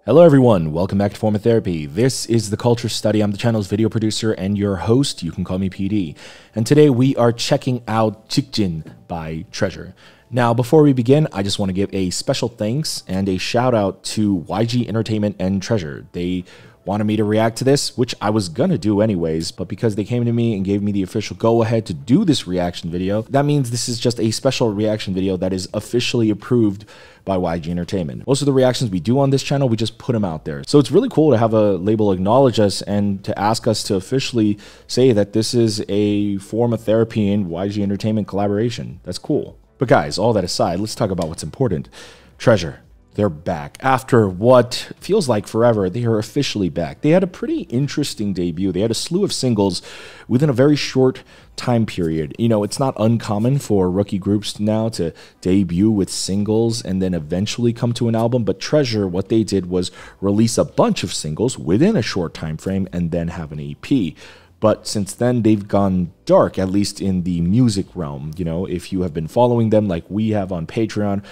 Hello everyone, welcome back to Form of Therapy. This is the Culture Study. I'm the channel's video producer and your host. You can call me PD. And today we are checking out JIKJIN by Treasure. Now, before we begin, I just want to give a special thanks and a shout out to YG Entertainment and Treasure. They wanted me to react to this, which I was gonna do anyways, but because they came to me and gave me the official go-ahead to do this reaction video, that means this is just a special reaction video that is officially approved by YG Entertainment. Most of the reactions we do on this channel, we just put them out there. So it's really cool to have a label acknowledge us and to ask us to officially say that this is a Form of Therapy and YG Entertainment collaboration. That's cool. But guys, all that aside, let's talk about what's important. Treasure. They're back. After what feels like forever, they are officially back. They had a pretty interesting debut. They had a slew of singles within a very short time period. You know, it's not uncommon for rookie groups now to debut with singles and then eventually come to an album, but Treasure, what they did was release a bunch of singles within a short time frame and then have an EP. But since then, they've gone dark, at least in the music realm. You know, if you have been following them like we have on Patreon,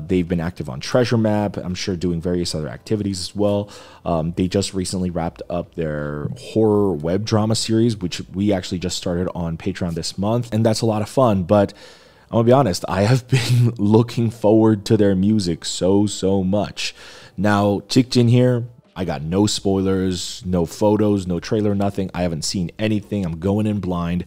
they've been active on Treasure Map, I'm sure doing various other activities as well. They just recently wrapped up their horror web drama series, which we actually just started on Patreon this month. And that's a lot of fun. But I'm gonna be honest, I have been looking forward to their music so much. Now, JIKJIN here, I got no spoilers, no photos, no trailer, nothing. I haven't seen anything. I'm going in blind.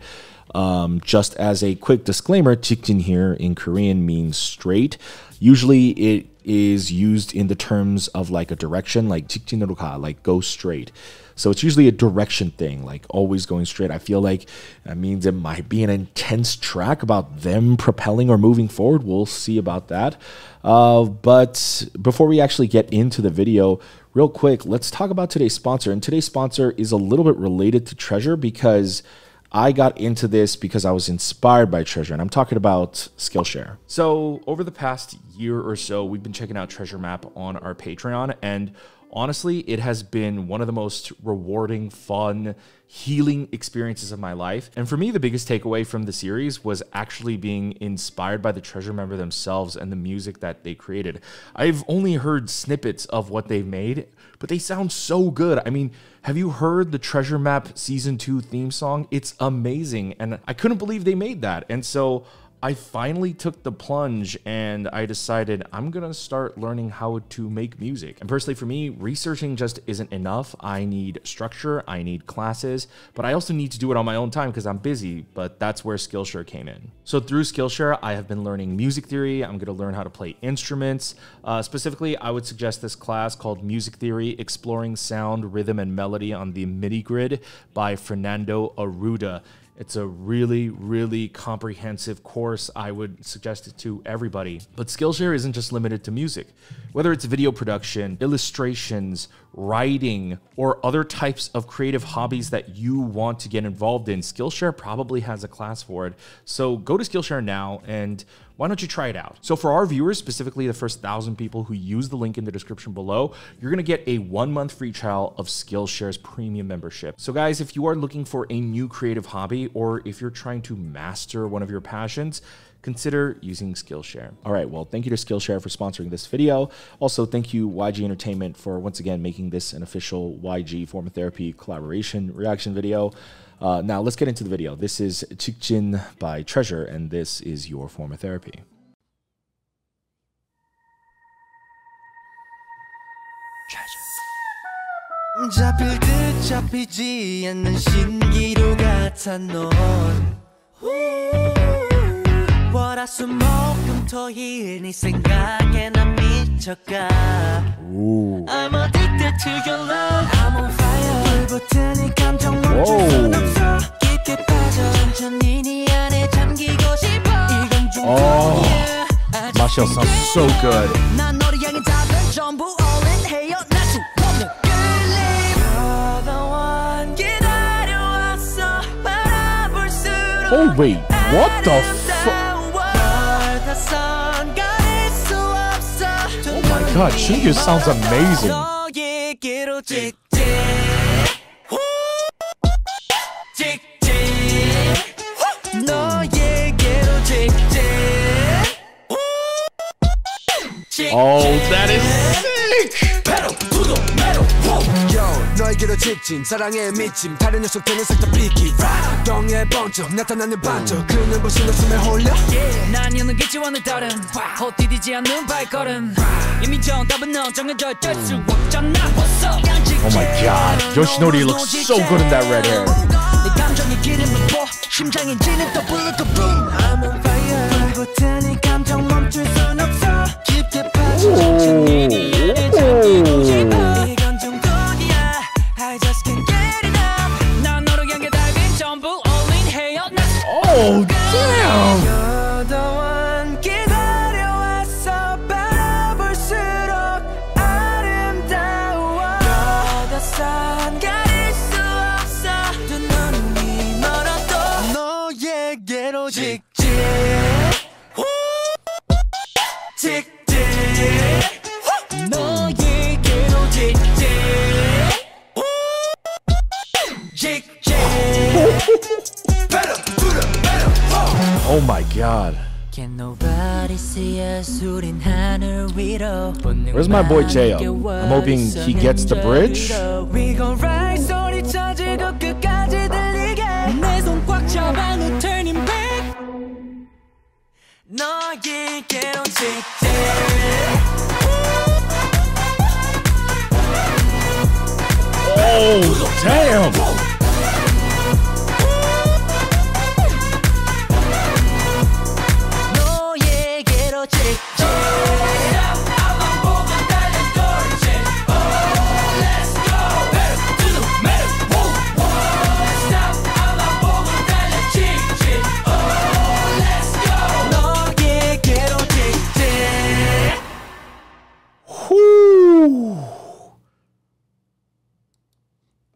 Just as a quick disclaimer, JIKJIN here in Korean means straight. Usually it is used in the terms of like a direction, like 직진으로 가, like go straight. So it's usually a direction thing, like always going straight. I feel like that means it might be an intense track about them propelling or moving forward. We'll see about that. But before we actually get into the video, real quick, let's talk about today's sponsor. And today's sponsor is a little bit related to Treasure because I got into this because I was inspired by Treasure, and I'm talking about Skillshare. So over the past year or so, we've been checking out Treasure Map on our Patreon, and honestly, it has been one of the most rewarding, fun, healing experiences of my life. And for me, the biggest takeaway from the series was actually being inspired by the Treasure member themselves and the music that they created. I've only heard snippets of what they've made, but they sound so good. I mean, have you heard the Treasure Map Season 2 theme song? It's amazing, and I couldn't believe they made that. And so I finally took the plunge and I decided I'm gonna start learning how to make music. And personally for me, researching just isn't enough. I need structure, I need classes, but I also need to do it on my own time because I'm busy, but that's where Skillshare came in. So through Skillshare, I have been learning music theory. I'm gonna learn how to play instruments. Specifically, I would suggest this class called Music Theory, Exploring Sound, Rhythm, and Melody on the MIDI Grid by Fernando Arruda. It's a really comprehensive course. I would suggest it to everybody. But Skillshare isn't just limited to music. Whether it's video production, illustrations, writing, or other types of creative hobbies that you want to get involved in, Skillshare probably has a class for it. So go to Skillshare now and why don't you try it out? So for our viewers, specifically the first 1,000 people who use the link in the description below, you're gonna get a 1-month free trial of Skillshare's premium membership. So guys, if you are looking for a new creative hobby, or if you're trying to master one of your passions, consider using Skillshare. All right, well, thank you to Skillshare for sponsoring this video. Also, thank you YG Entertainment for once again making this an official YG Form of Therapy collaboration reaction video. Now let's get into the video. This is JIKJIN by Treasure, and this is your Form of Therapy. 잡힐 듯 잡히지 않는 신기루 같아 넌 월화수목금토일 네 생각에 난 미쳐가 I'm addicted to your love I'm on fire 불붙은 이 감정 멈출 순 없어 깊게 빠져 천천히 네 안에 잠기고 싶어 이건 중독이야 Masha sounds so good. 난 너를 향해 답은 전부 all in 헤어날 수 없는 You're the one 기다려왔어 바라볼수록 Oh wait, what the fuck? Oh my god, Shunju sounds amazing. Oh, that is sick! 직진 사랑에 미침 다른 녀석들은 싹 다 삐끼 동해 번쩍 나타나는 반쪽 그 눈부신 웃음에 홀려 난 여는 기지와는 다른 헛디디지 않는 발걸음 이미 정답은 넌 정해져 있을 수 없잖아 Oh my god, Yoshinori looks so good in that red hair. 내 감정의 기름을 부어 심장에 지는 더 bullet the boom I'm on fire 불붙은 이 감정 멈출 순 없어 깊게 빠져 천천히 내 잠기고 싶어 이건 중독이야 I just can't get enough 난 너를 향해 달린 전부 all in 해요 Oh damn! 여동안 기다려왔어 바라볼수록 아름다워 여다산 가릴 수 없어 두 눈이 멀어도 너에게로 직진 직진 너에게로 직진 직진 Oh my god. Can nobody see us 우린 하늘 위로 Where's my boy J-Up? I'm hoping he gets the bridge. We gon' ride 소리쳐 즐겁 끝까지 들리게 내 손 꽉 잡아 no turning back 너에게로 직진 Oh damn! 너에게로 직진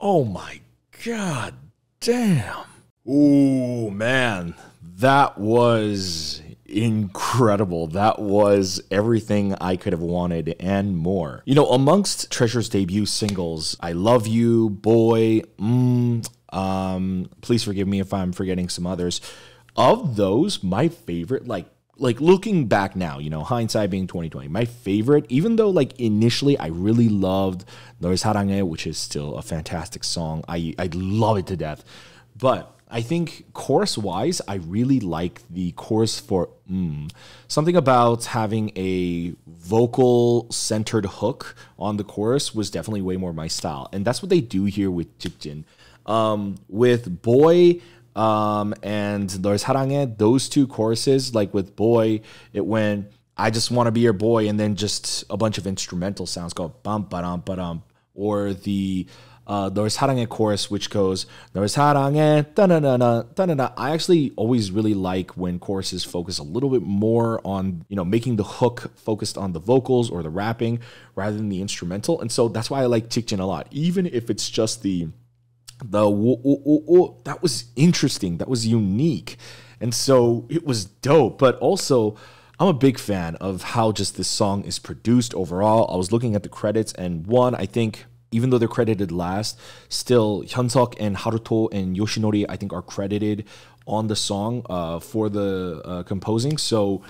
Oh my god damn. Ooh, man. That was incredible. That was everything I could have wanted and more. You know, amongst Treasure's debut singles, I Love You, Boy, please forgive me if I'm forgetting some others. Of those, my favorite, like looking back now, you know, hindsight being 2020, my favorite, even though like initially I really loved 너를 사랑해, which is still a fantastic song. I love it to death. But I think chorus-wise, I really like the chorus for Something about having a vocal-centered hook on the chorus was definitely way more my style. And that's what they do here with JIKJIN. With Boy and 너를 사랑해, those two choruses, like with Boy, it went, I just want to be your boy, and then just a bunch of instrumental sounds go bum ba-dum ba-dum. Or the 너를 사랑해 chorus, which goes 너를 사랑해 따나나나 따나나. I actually always really like when choruses focus a little bit more on, you know, making the hook focused on the vocals or the rapping rather than the instrumental. And so that's why I like JIKJIN a lot, even if it's just the that was interesting, that was unique, and so it was dope. But also, I'm a big fan of how just this song is produced overall. I was looking at the credits, and I think, even though they're credited last, still Hyunsuk and Haruto and Yoshinori, I think, are credited on the song for the composing. So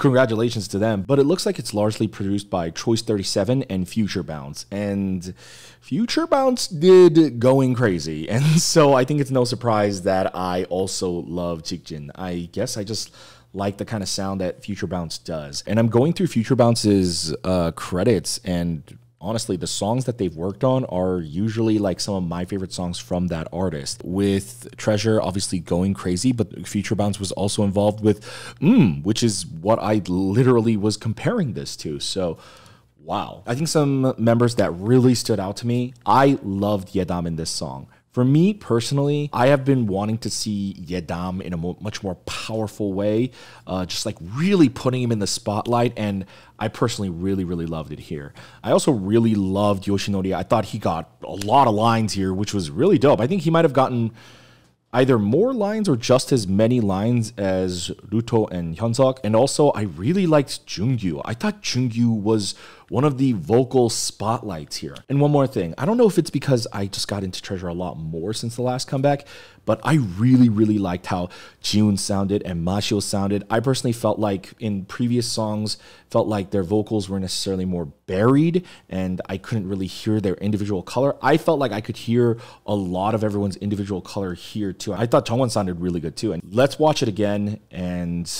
congratulations to them. But it looks like it's largely produced by Choice 37 and Future Bounce. And Future Bounce did going crazy. And so I think it's no surprise that I also love JIKJIN. I guess I just like the kind of sound that Future Bounce does. And I'm going through Future Bounce's credits, and honestly, the songs that they've worked on are usually like some of my favorite songs from that artist. With Treasure obviously going crazy, but Future Bounce was also involved with which is what I literally was comparing this to. So wow. I think some members that really stood out to me, I loved Yedam in this song. For me personally, I have been wanting to see Yedam in a much more powerful way, just like really putting him in the spotlight, and I personally really, really loved it here. I also really loved Yoshinori. I thought he got a lot of lines here, which was really dope. I think he might have gotten either more lines or just as many lines as Ruto and Hyunsuk. And also, I really liked Jungyu. I thought Jungyu was one of the vocal spotlights here. And one more thing, I don't know if it's because I just got into Treasure a lot more since the last comeback, but I really, really liked how JIKJIN sounded and Mashio sounded. I personally felt like in previous songs, felt like their vocals were necessarily more buried and I couldn't really hear their individual color. I felt like I could hear a lot of everyone's individual color here too. I thought Jungwon sounded really good too. And let's watch it again and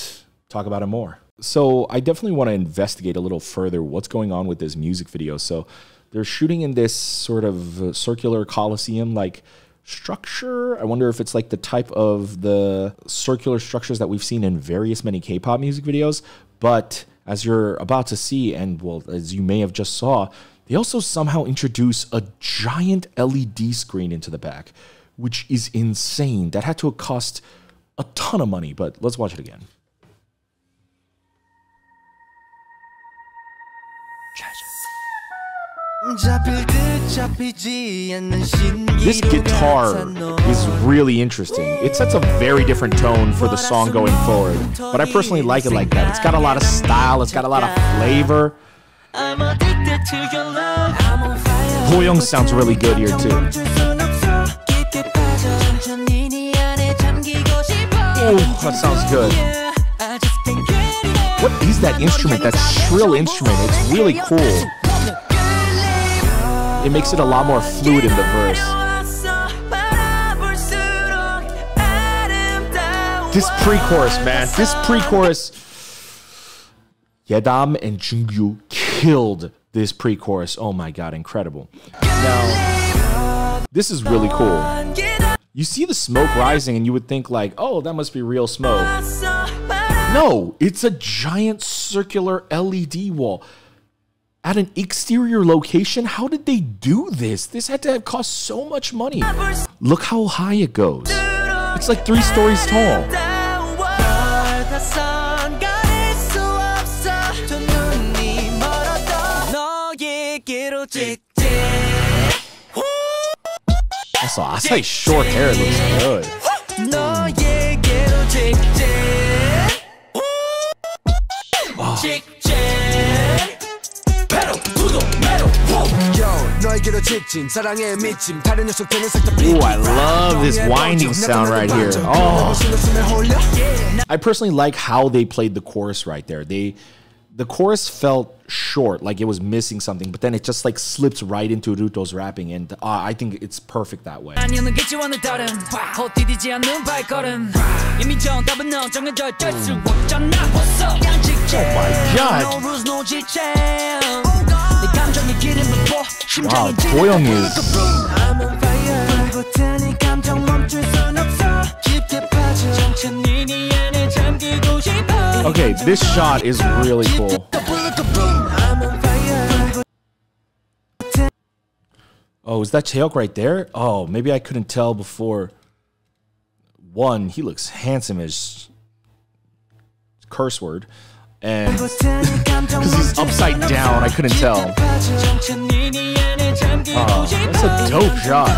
talk about it more. So I definitely want to investigate a little further what's going on with this music video. So they're shooting in this sort of circular coliseum like structure. I wonder if it's like the type of the circular structures that we've seen in various many K-pop music videos. But as you're about to see, and well, as you may have just saw, they also somehow introduce a giant LED screen into the back, which is insane. That had to have cost a ton of money, but let's watch it again. This guitar is really interesting. It sets a very different tone for the song going forward, but I personally like it like that. It's got a lot of style, it's got a lot of flavor. Boyoung sounds really good here too. Oh, that sounds good. What is that instrument? That shrill instrument? It's really cool. It makes it a lot more fluid in the verse. This pre-chorus, man. This pre-chorus. Yedam and Jungyu killed this pre-chorus. Oh my god, incredible. Now, this is really cool. You see the smoke rising and you would think like, oh, that must be real smoke. No, it's a giant circular LED wall. At an exterior location? How did they do this? This had to have cost so much money. Look how high it goes. It's like 3 stories tall. Also, Asai's short hair looks good. Oh. Ooh, I love this winding sound right here. Oh. I personally like how they played the chorus right there. The chorus felt short, like it was missing something, but then it just like slips right into Ruto's rapping, and I think it's perfect that way. Oh my god! Wow, Boyoung is... Okay, this shot is really cool. Oh, is that Chaeok right there? Oh, maybe I couldn't tell before. One, he looks handsome as curse word. And because he's upside down, I couldn't tell. Oh, that's a dope shot.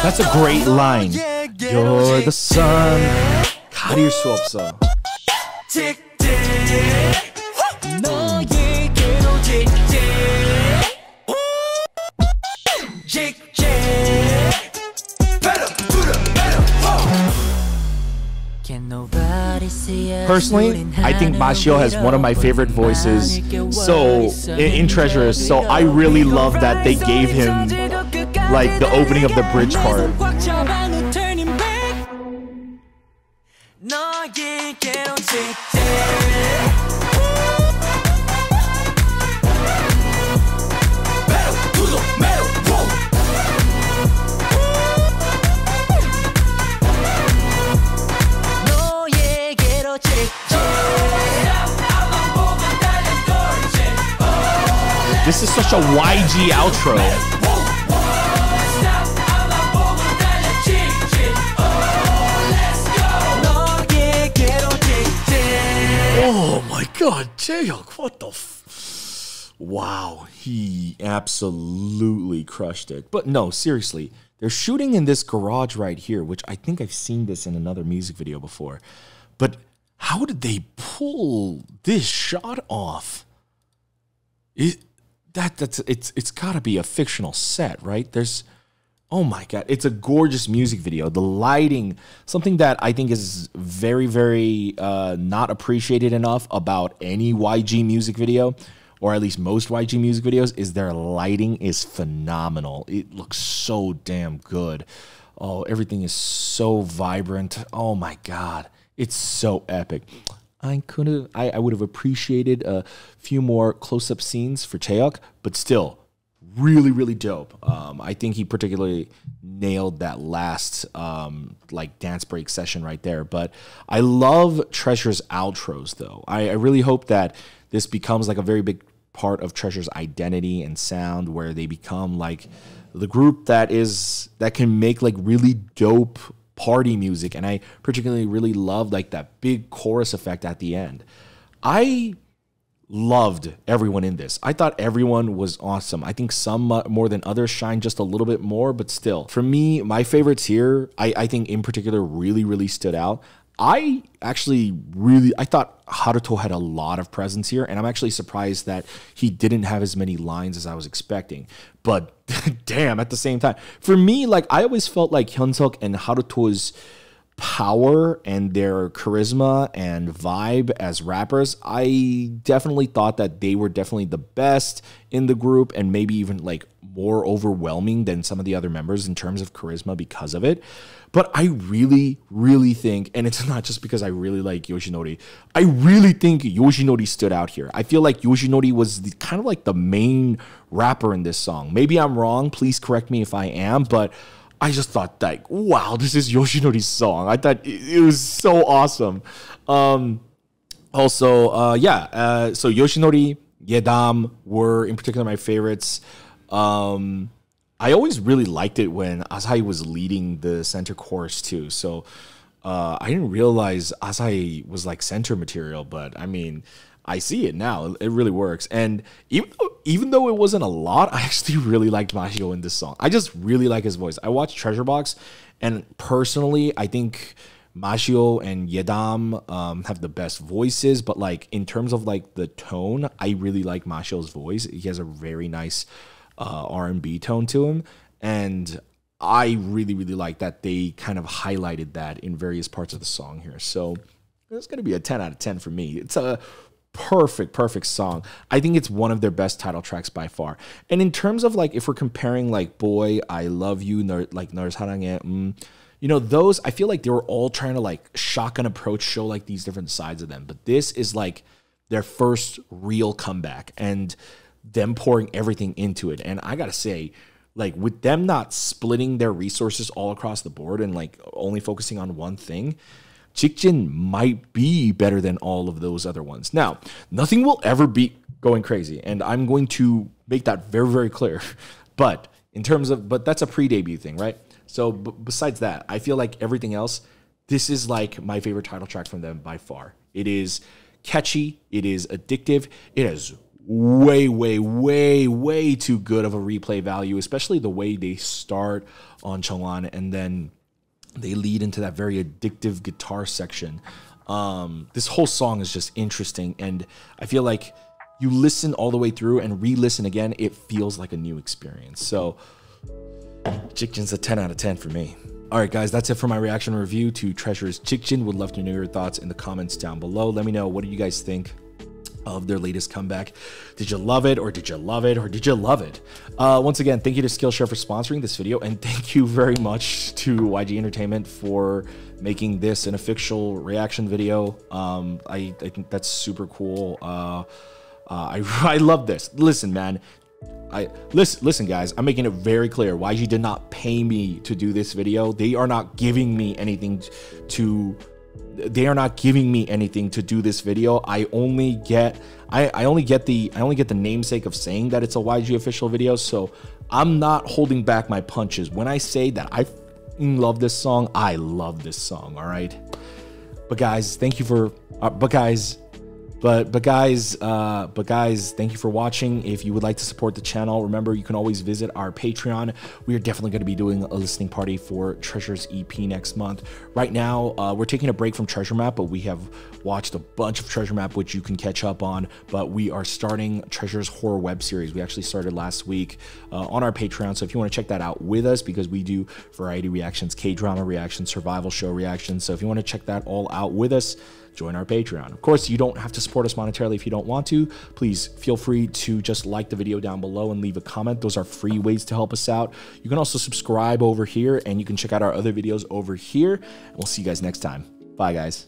That's a great line. You're the sun. 가릴 수 없어. Personally, I think Mashio has one of my favorite voices. So in Treasure, so I really love that they gave him like the opening of the bridge part. This is such a YG outro. Oh. god, Jaehyuk, what the wow, he absolutely crushed it. But no, seriously, they're shooting in this garage right here, which I think I've seen this in another music video before. But how did they pull this shot off? It's gotta be a fictional set, right? Oh my god, it's a gorgeous music video. The lighting, something that I think is very, very not appreciated enough about any YG music video, or at least most YG music videos, is their lighting is phenomenal. It looks so damn good. Oh, everything is so vibrant. Oh my god, it's so epic. I would have appreciated a few more close-up scenes for Chaehyuk, but still, really, really dope. I think he particularly nailed that last like dance break session right there. But I love Treasure's outros though. I really hope that this becomes like a very big part of Treasure's identity and sound, where they become like the group that can make like really dope party music. And I particularly really love like that big chorus effect at the end. I loved everyone in this. I thought everyone was awesome. I think some more than others shine just a little bit more, but still, for me, my favorites here, I think in particular really, really stood out. I thought Haruto had a lot of presence here, and I'm actually surprised that he didn't have as many lines as I was expecting. But damn, at the same time, for me, like I always felt like Hyunsuk and Haruto's power and their charisma and vibe as rappers, I definitely thought that they were definitely the best in the group, and maybe even like more overwhelming than some of the other members in terms of charisma because of it. But I really, really think, and it's not just because I really like Yoshinori, I really think Yoshinori stood out here. I feel like Yoshinori was kind of like the main rapper in this song. Maybe I'm wrong, please correct me if I am, but I just thought like, wow, this is Yoshinori's song. I thought it was so awesome. So Yoshinori, Yedam were in particular my favorites. I always really liked it when Asahi was leading the center chorus too. So I didn't realize Asahi was like center material, but I mean, I see it now. It really works. And even though it wasn't a lot, I actually really liked Mashio in this song. I just really like his voice. I watched Treasure Box, and personally, I think Mashio and Yedam have the best voices. But like in terms of like the tone, I really like Mashio's voice. He has a very nice R&B tone to him, and I really, really like that they kind of highlighted that in various parts of the song here. So it's going to be a 10 out of 10 for me. It's a perfect song. I think it's one of their best title tracks by far. And in terms of like, if we're comparing like Boy, I Love You, like 널 사랑해, you know, those, I feel like they were all trying to like shotgun approach, show like these different sides of them. But this is like their first real comeback and them pouring everything into it. And I gotta say, like with them not splitting their resources all across the board and like only focusing on one thing, JIKJIN might be better than all of those other ones. Now, nothing will ever beat Going Crazy, and I'm going to make that very, very clear. But in terms of, but that's a pre-debut thing, right? So besides that, I feel like everything else, this is like my favorite title track from them by far. It is catchy, it is addictive, it has way, way, way, way too good of a replay value, especially the way they start on Chongwan and then they lead into that very addictive guitar section. This whole song is just interesting, and I feel like you listen all the way through and re-listen again, it feels like a new experience. So JIKJIN's a 10 out of 10 for me. All right, guys, that's it for my reaction review to Treasure's JIKJIN. Would love to know your thoughts in the comments down below. Let me know, what do you guys think of their latest comeback? Did you love it, or did you love it, or did you love it? Once again, thank you to Skillshare for sponsoring this video, and thank you very much to YG Entertainment for making this an official reaction video. I think that's super cool. I love this. Listen, man. Listen, guys, I'm making it very clear. YG did not pay me to do this video. They are not giving me anything to do this video. I only get the namesake of saying that it's a YG official video. So I'm not holding back my punches. When I say that I love this song, I love this song. All right. But guys, But guys, thank you for watching. If you would like to support the channel, remember you can always visit our Patreon. We are definitely going to be doing a listening party for Treasure's EP next month. Right now, we're taking a break from Treasure Map, but we have watched a bunch of Treasure Map, which you can catch up on. But we are starting Treasure's horror web series. We actually started last week on our Patreon. So if you want to check that out with us, because we do variety reactions, K-drama reactions, survival show reactions. So if you want to check that all out with us, join our Patreon. Of course, you don't have to support us monetarily if you don't want to. Please feel free to just like the video down below and leave a comment. Those are free ways to help us out. You can also subscribe over here, and you can check out our other videos over here. And we'll see you guys next time. Bye, guys.